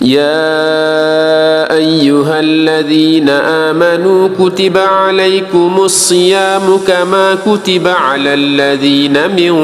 يا أيها الذين آمنوا كتب عليكم الصيام كما كتب على الذين من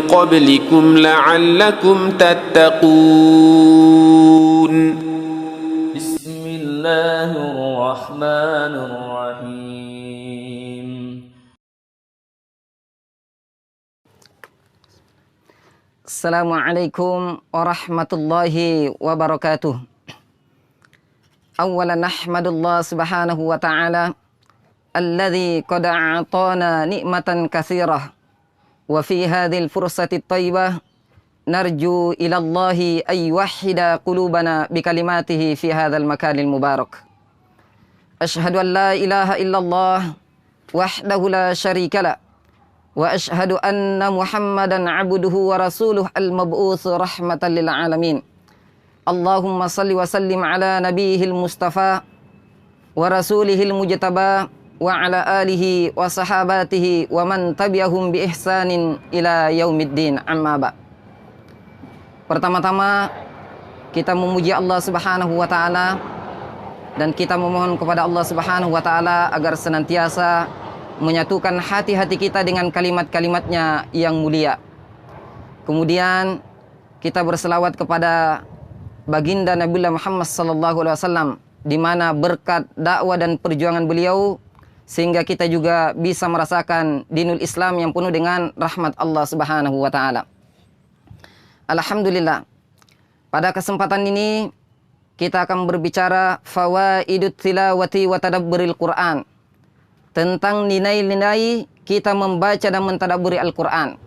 قبلكم لعلكم تتقون بسم الله الرحمن الرحيم Assalamualaikum warahmatullahi wabarakatuh. Awalan nahmadullah subhanahu wa ta'ala alladhi qad a'tana ni'matan katsirah wa fi hadhil fursati thayyibah narju ila Allahi ay yuwahhida qulubana bi kalimatihi fi hadzal makanil mubarak. Asyhadu an la ilaha illallah wahdahu la syarika la wa ashhadu anna Muhammadan abduhu wa rasuluh al-mab'uts rahmatan lil alamin. Allahumma salli wa sallim ala nabiyil mustafa wa rasulihil mujtaba wa ala alihi wa sahabatihi wa man tabi'ahum bi ihsanin ila yaumiddin, amma ba. Pertama-tama kita memuji Allah Subhanahu wa taala dan kita memohon kepada Allah Subhanahu wa taala agar senantiasa menyatukan hati-hati kita dengan kalimat-kalimatnya yang mulia. Kemudian kita berselawat kepada baginda Nabiullah Muhammad sallallahu alaihi wasallam, di mana berkat dakwah dan perjuangan beliau sehingga kita juga bisa merasakan dinul Islam yang penuh dengan rahmat Allah Subhanahu wa taala. Alhamdulillah. Pada kesempatan ini kita akan berbicara fawaidut tilawati wa tadabburil Quran, tentang nilai-nilai kita membaca dan mentadabburi Al-Quran.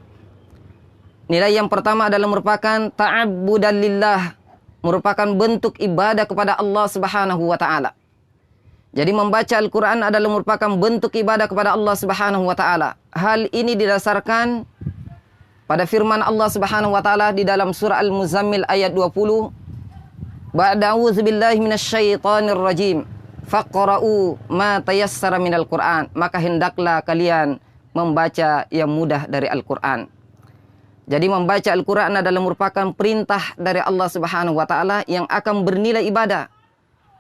Nilai yang pertama adalah merupakan ta'abbudan lillah, merupakan bentuk ibadah kepada Allah Subhanahu wa taala. Jadi membaca Al-Quran adalah merupakan bentuk ibadah kepada Allah Subhanahu wa taala. Hal ini didasarkan pada firman Allah Subhanahu wa taala di dalam surah Al-Muzammil ayat 20. Ba'da'udzu billahi minasyaitonir rajim. Faqra'u ma tayassara minal Qur'an, maka hendaklah kalian membaca yang mudah dari Al-Quran. Jadi membaca Al-Quran adalah merupakan perintah dari Allah Subhanahu wa taala yang akan bernilai ibadah.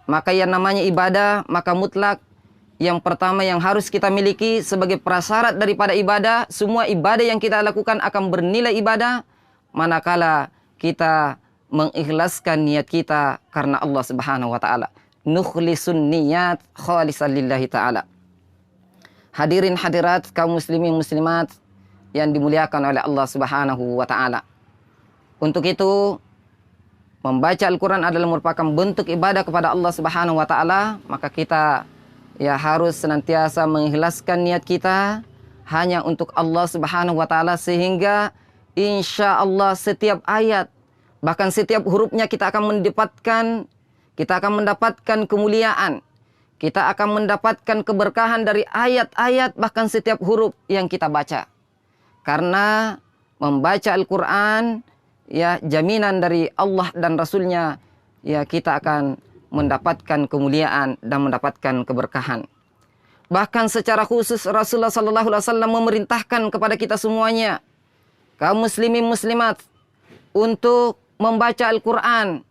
Maka yang namanya ibadah, maka mutlak yang pertama yang harus kita miliki sebagai prasyarat daripada ibadah, semua ibadah yang kita lakukan akan bernilai ibadah manakala kita mengikhlaskan niat kita karena Allah Subhanahu wa taala. Nukhlisun niyat khalisan lillahi ta'ala. Hadirin hadirat kaum muslimin muslimat yang dimuliakan oleh Allah Subhanahu wa ta'ala. Untuk itu membaca Al-Quran adalah merupakan bentuk ibadah kepada Allah Subhanahu wa ta'ala. Maka kita harus senantiasa mengikhlaskan niat kita hanya untuk Allah Subhanahu wa ta'ala, sehingga insya Allah setiap ayat, bahkan setiap hurufnya kita akan mendapatkan kemuliaan. Kita akan mendapatkan keberkahan dari ayat-ayat, bahkan setiap huruf yang kita baca. Karena membaca Al-Quran jaminan dari Allah dan Rasulnya, kita akan mendapatkan kemuliaan dan mendapatkan keberkahan. Bahkan secara khusus Rasulullah sallallahu alaihi wasallam memerintahkan kepada kita semuanya, kaum muslimin muslimat, untuk membaca Al-Quran,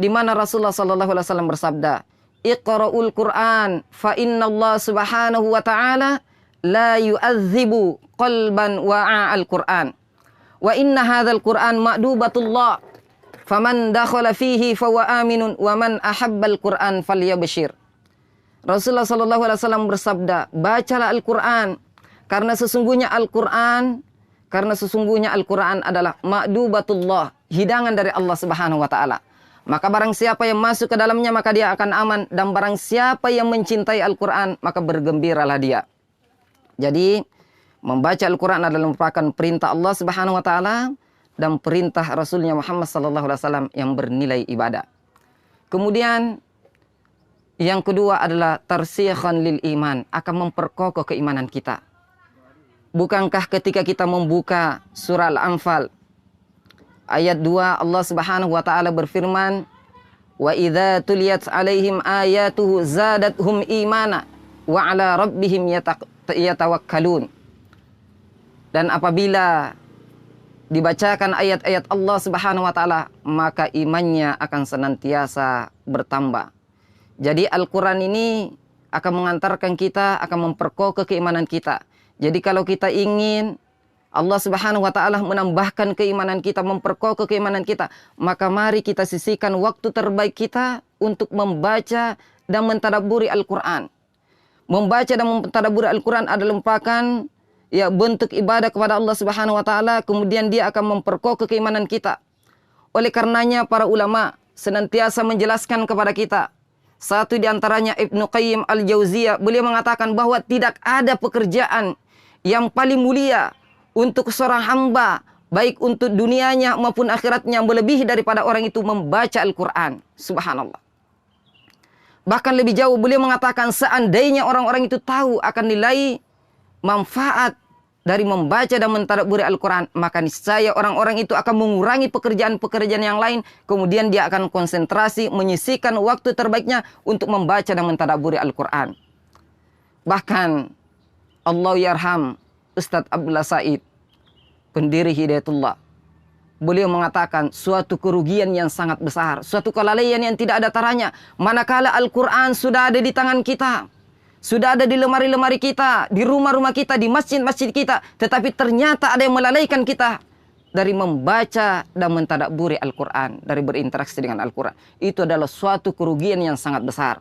di mana Rasulullah sallallahu alaihi wasallam bersabda, "Iqra'ul Qur'an fa innallaha subhanahu wa ta'ala la yu'adzibu qalban wa'a al-Qur'an. Wa inna hadzal Qur'an ma'dubatullah. Faman dakhala fihi fahuwa aminun wa man ahabbal Qur'an falyabshir." Rasulullah sallallahu alaihi wasallam bersabda, bacalah Al-Qur'an karena sesungguhnya Al-Qur'an adalah ma'dubatullah, hidangan dari Allah Subhanahu wa taala. Maka barang siapa yang masuk ke dalamnya maka dia akan aman, dan barang siapa yang mencintai Al-Quran maka bergembiralah dia. Jadi membaca Al-Quran adalah merupakan perintah Allah Subhanahu wa taala dan perintah Rasulnya Muhammad sallallahu alaihi wasallam yang bernilai ibadah. Kemudian yang kedua adalah tarsikhan lil iman, akan memperkokoh keimanan kita. Bukankah ketika kita membuka surah Al-Anfal ayat 2, Allah Subhanahu wa taala berfirman, "Wa idza tuliyat 'alaihim ayatuhu zadatuhum imana wa 'ala rabbihim yatawakkalun." Dan apabila dibacakan ayat-ayat Allah Subhanahu wa taala, maka imannya akan senantiasa bertambah. Jadi Al-Qur'an ini akan mengantarkan kita, akan memperkokoh keimanan kita. Jadi kalau kita ingin Allah Subhanahu wa taala menambahkan keimanan kita, memperkokoh keimanan kita, maka mari kita sisihkan waktu terbaik kita untuk membaca dan mentadabburi Al-Qur'an. Membaca dan mentadabburi Al-Qur'an adalah merupakan bentuk ibadah kepada Allah Subhanahu wa taala, kemudian dia akan memperkokoh keimanan kita. Oleh karenanya para ulama senantiasa menjelaskan kepada kita. Satu di antaranya Ibnu Qayyim Al-Jauziyah, beliau mengatakan bahwa tidak ada pekerjaan yang paling mulia untuk seorang hamba, baik untuk dunianya maupun akhiratnya, melebihi daripada orang itu membaca Al-Quran. Subhanallah. Bahkan lebih jauh beliau mengatakan, seandainya orang-orang itu tahu akan nilai manfaat dari membaca dan mentadabburi Al-Quran, maka niscaya orang-orang itu akan mengurangi pekerjaan-pekerjaan yang lain, kemudian dia akan konsentrasi menyisihkan waktu terbaiknya untuk membaca dan mentadabburi Al-Quran. Bahkan Allah yarham Ustadz Abdullah Said, pendiri Hidayatullah, beliau mengatakan suatu kerugian yang sangat besar, suatu kelalaian yang tidak ada taranya, manakala Al-Quran sudah ada di tangan kita, sudah ada di lemari-lemari kita, di rumah-rumah kita, di masjid-masjid kita, tetapi ternyata ada yang melalaikan kita dari membaca dan mentadabburi Al-Quran, dari berinteraksi dengan Al-Quran. Itu adalah suatu kerugian yang sangat besar.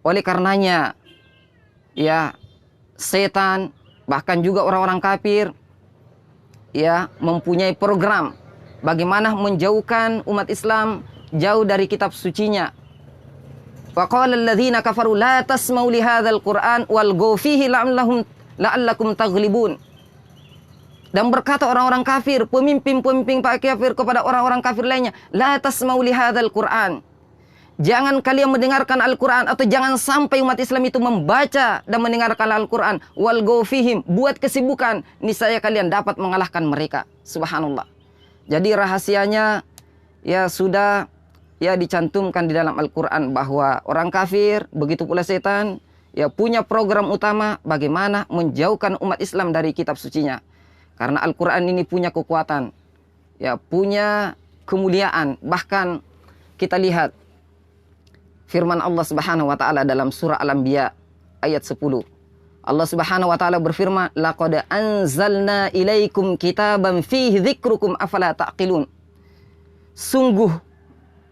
Oleh karenanya, setan, bahkan juga orang-orang kafir, mempunyai program bagaimana menjauhkan umat Islam jauh dari kitab sucinya. Wa qala alladziina kafaru la tasma'u li hadzal Qur'an walghaw fihi la'allakum taghlibun. Dan berkata orang-orang kafir, pemimpin-pemimpin kafir kepada orang-orang kafir lainnya, la tasma'u li hadzal Qur'an. Jangan kalian mendengarkan Al-Qur'an, atau jangan sampai umat Islam itu membaca dan mendengarkan Al-Qur'an. Walghaw fihim, buat kesibukan, niscaya kalian dapat mengalahkan mereka. Subhanallah. Jadi rahasianya sudah dicantumkan di dalam Al-Quran bahwa orang kafir, begitu pula setan, punya program utama bagaimana menjauhkan umat Islam dari kitab sucinya. Karena Al-Quran ini punya kekuatan, punya kemuliaan. Bahkan kita lihat firman Allah Subhanahu wa taala dalam surah Al-Anbiya ayat 10. Allah Subhanahu wa taala berfirman, "Laqad anzalna ilaikum kitaban fihi dzikrukum afala taqilun." Sungguh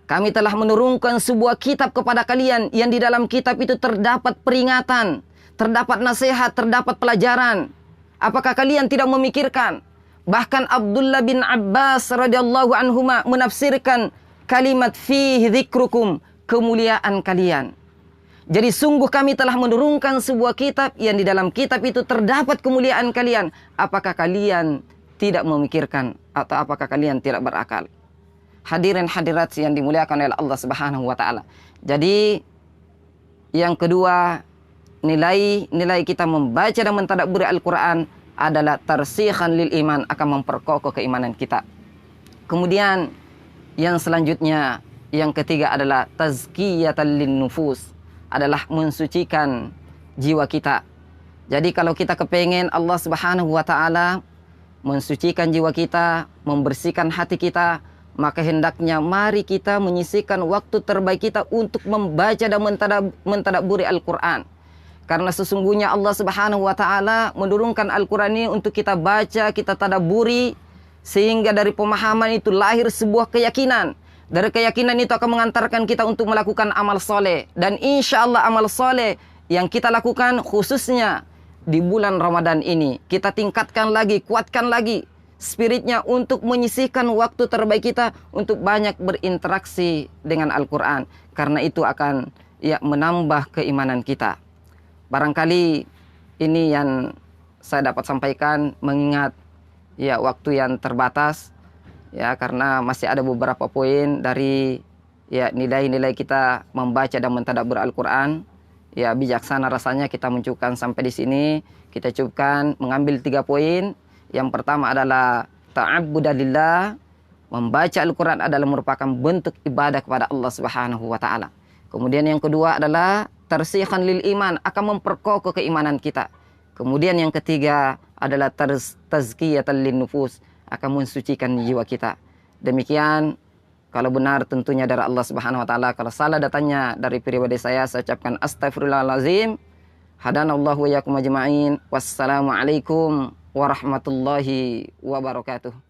kami telah menurunkan sebuah kitab kepada kalian yang di dalam kitab itu terdapat peringatan, terdapat nasihat, terdapat pelajaran. Apakah kalian tidak memikirkan? Bahkan Abdullah bin Abbas radhiyallahu anhuma menafsirkan kalimat fihi dzikrukum, kemuliaan kalian. Jadi sungguh kami telah menurunkan sebuah kitab yang di dalam kitab itu terdapat kemuliaan kalian. Apakah kalian tidak memikirkan atau apakah kalian tidak berakal? Hadirin hadirat yang dimuliakan oleh Allah Subhanahu wa taala. Jadi yang kedua, nilai kita membaca dan mentadabburi Al-Qur'an adalah tarsikhan lil iman, akan memperkokoh keimanan kita. Kemudian yang selanjutnya, yang ketiga adalah tazkiyatan lin nufus, adalah mensucikan jiwa kita. Jadi kalau kita kepengen Allah Subhanahu wa taala mensucikan jiwa kita, membersihkan hati kita, maka hendaknya mari kita menyisihkan waktu terbaik kita untuk membaca dan mentadabburi Al-Quran. Karena sesungguhnya Allah Subhanahu wa taala menurunkan Al-Quran ini untuk kita baca, kita tadabburi, sehingga dari pemahaman itu lahir sebuah keyakinan. Dari keyakinan itu akan mengantarkan kita untuk melakukan amal soleh. Dan insya Allah amal soleh yang kita lakukan khususnya di bulan Ramadan ini, kita tingkatkan lagi, kuatkan lagi spiritnya untuk menyisihkan waktu terbaik kita untuk banyak berinteraksi dengan Al-Quran. Karena itu akan menambah keimanan kita. Barangkali ini yang saya dapat sampaikan, mengingat waktu yang terbatas, karena masih ada beberapa poin dari nilai-nilai kita membaca dan mentadabbur Al-Quran. Bijaksana rasanya kita mencukupkan sampai di sini. Kita cukupkan mengambil 3 poin. Yang pertama adalah ta'abbudalillah, membaca Al-Quran adalah merupakan bentuk ibadah kepada Allah Subhanahu wa taala. Kemudian yang kedua adalah tarsikhan lil iman, akan memperkokoh keimanan kita. Kemudian yang ketiga adalah tazkiyatan lin nufus, akan mensucikan jiwa kita. Demikian, kalau benar tentunya dari Allah Subhanahu wa taala, kalau salah datanya dari pribadi saya ucapkan astagfirullahalazim. Hadanallahu wa iyyakum ajma'in. Wassalamualaikum warahmatullahi wabarakatuh.